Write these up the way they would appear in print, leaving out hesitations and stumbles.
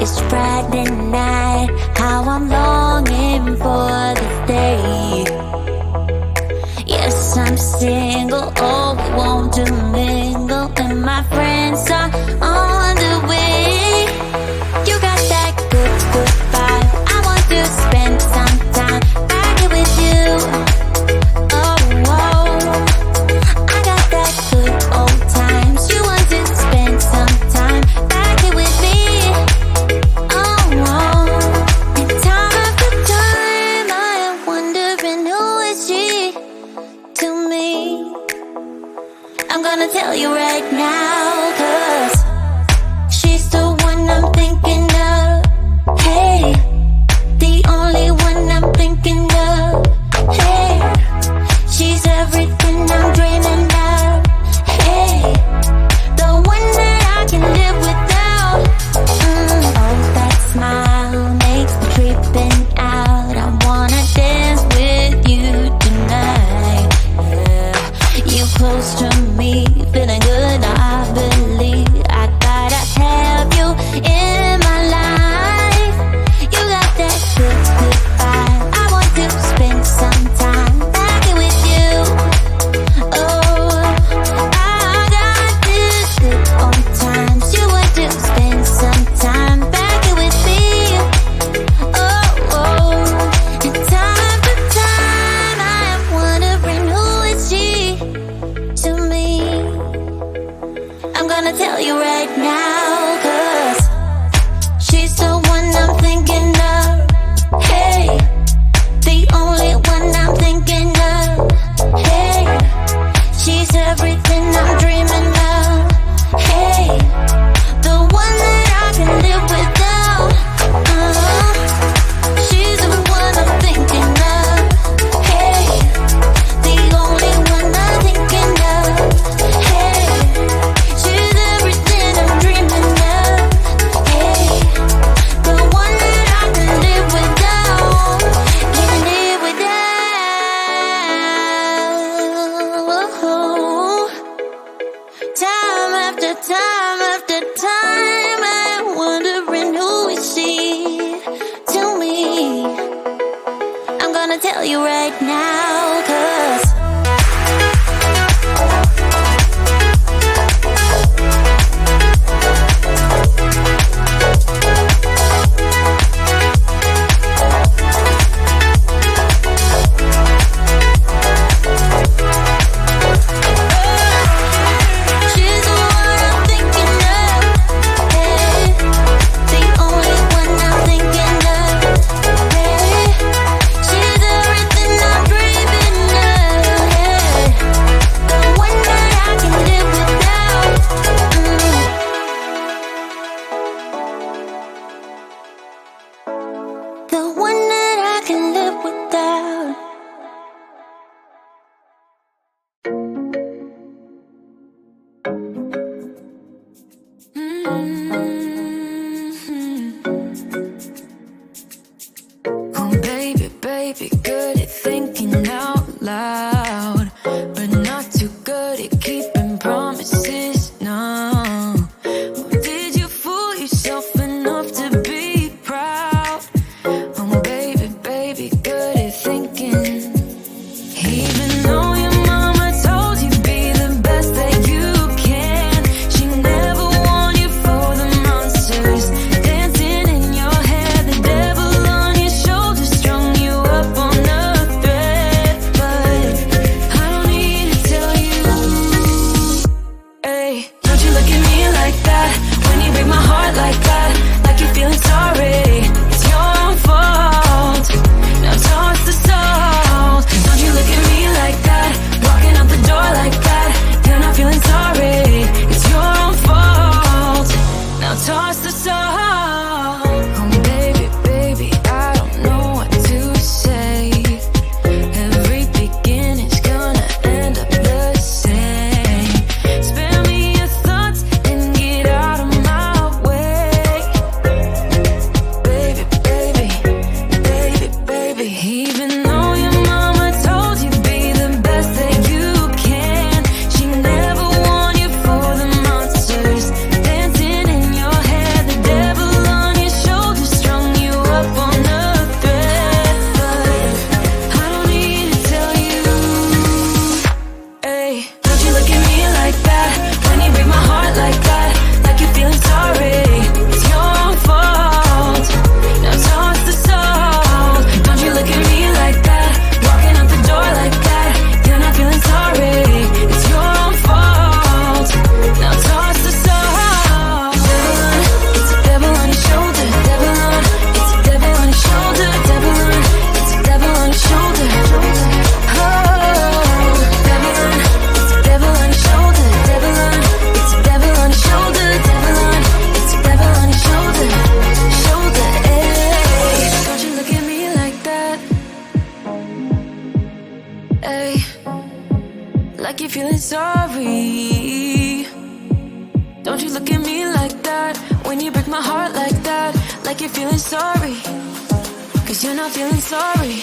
It's Friday night, how I'm longing for this day. Yes, I'm single, oh, we want to mingle, and my friends are on the way. You got that good, good vibe, I want to spend some time back here with you. Oh, whoa, I got that good old times, you want to spend some time back here with me. Oh, whoa, and time after time I am wondering who is she to me. I'm gonna tell you right now, 'cause she's the one I'm thinking of. Hey, the only one I'm thinking of. Hey, she's everything I'm dreaming of. Hey, the one that I can live without. Oh, that smile makes me creeping out. I wanna dance with you tonight. Yeah, you close to me, feeling good, I believe. I gotta have you in my life. You got that good, good vibe, I want to spend some time back here with you. Oh, I got this good old times, you want to spend some time back here with me. Oh, oh, and time after time I am wondering who is she to me. I'm gonna tell you right now, 'cause she's the one I'm thinking of. Hey, the only one I'm thinking of. Hey, she's everything I'm dreaming of. Hey, the one that I can live without. She's the one I'm thinking of. Hey, the only one I'm thinking of. Hey, she's everything I'm dreaming of. Hey, the one that I can live without. Can live without. Time after time after time I'm wondering who is she to me. I'm gonna tell you right now, 'cause she's the one I'm thinking of. Hey, the only one I'm thinking of. Hey, she's everything I'm dreaming Ay, like you're feeling sorry. Don't you look at me like that when you break my heart like that. Like you're feeling sorry, 'cause you're not feeling sorry.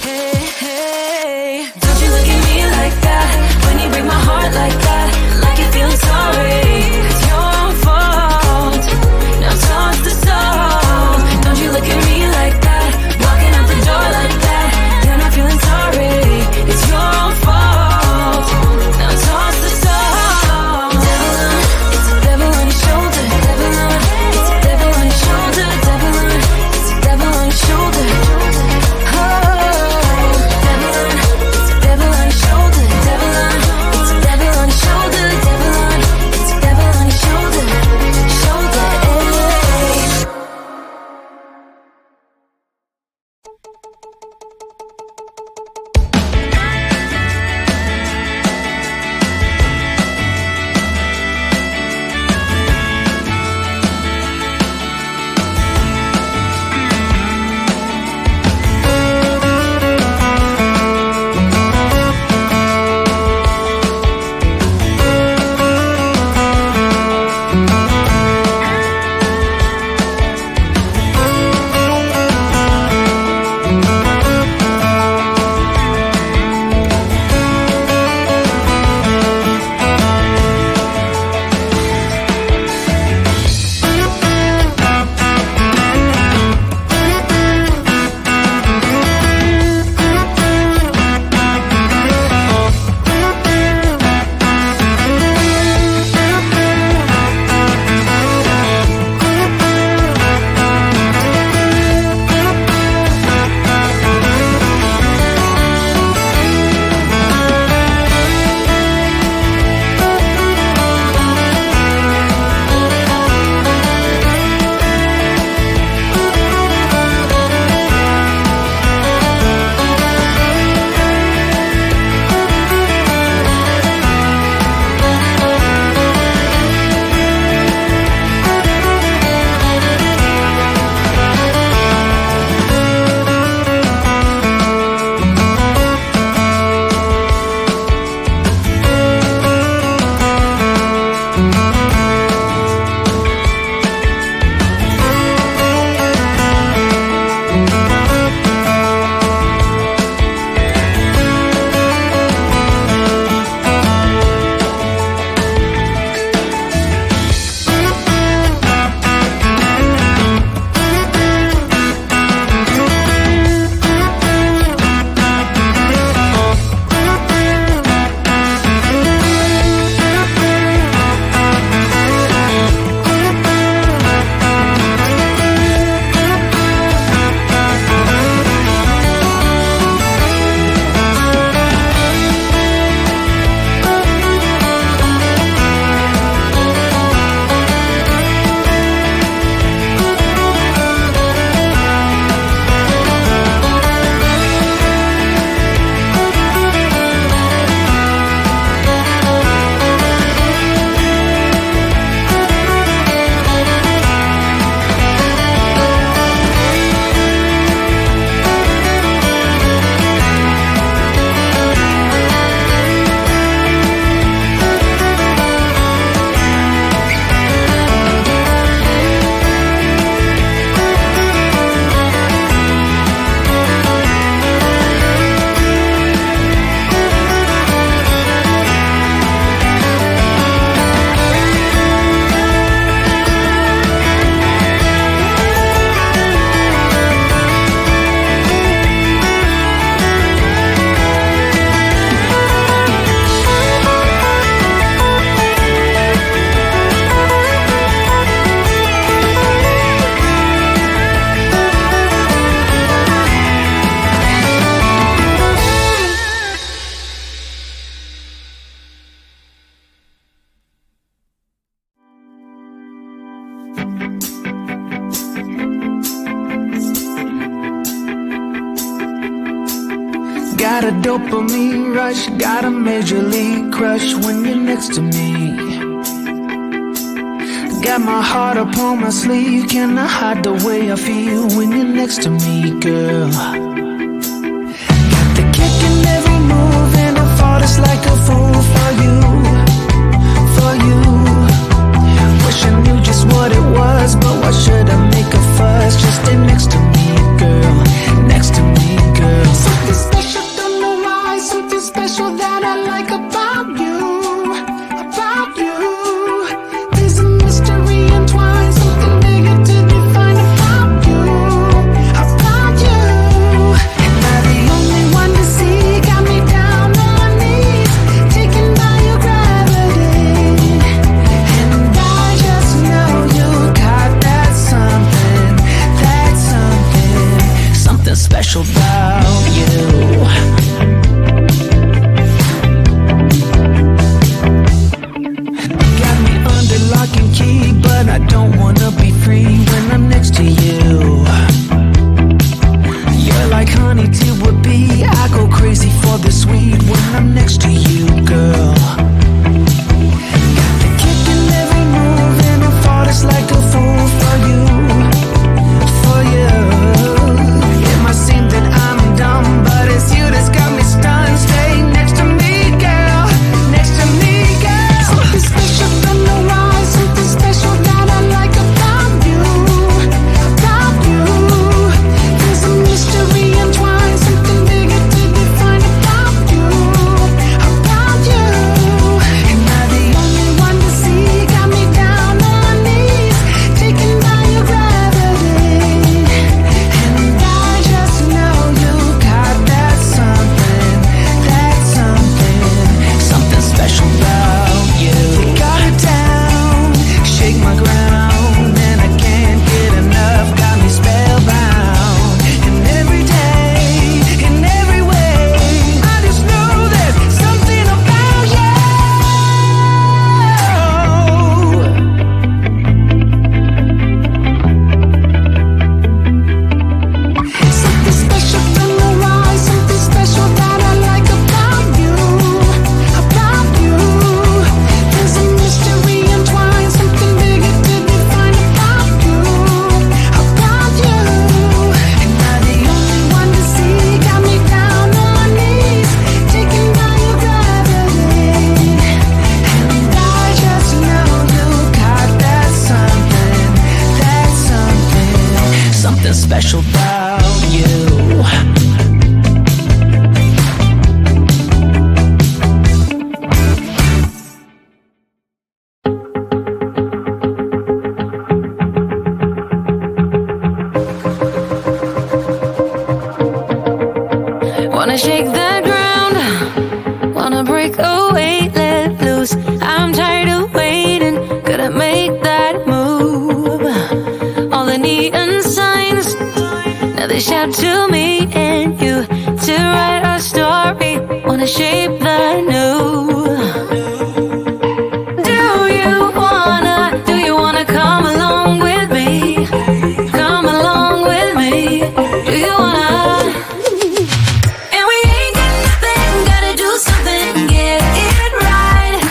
Hey, hey, don't you look at me like that when you break my heart like that. Like you're feeling sorry, it's your fault. Now toss the soul. Don't you look at me like that, walking out the door like that. You're not feeling sorry, it's your fault. Now toss the soul. Devil on, it's a devil on your shoulder. Devil on, it's a devil on your shoulder. Devil on, it's a devil on your shoulder. Got a dopamine rush, got a major league crush when you're next to me. Got my heart upon my sleeve, can I hide the way I feel when you're next to me, girl? Got the kick in every move. Wanna shake the ground, wanna break away, let loose. I'm tired of waiting, gotta make that move. All the neon signs, now they shout to me and you to write our story, wanna shape the new. Do you wanna come along with me? Come along with me. Do you wanna? And we ain't got nothing, gotta do something, get it right.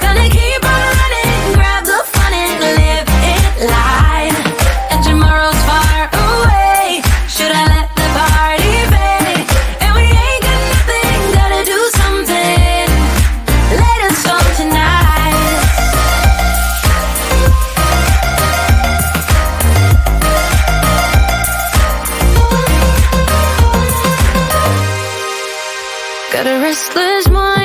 Gonna keep on running, grab the fun and live it light. And tomorrow's far away, should I let the party fade? And we ain't got nothing, gotta do something, let us go tonight. Got a restless mind,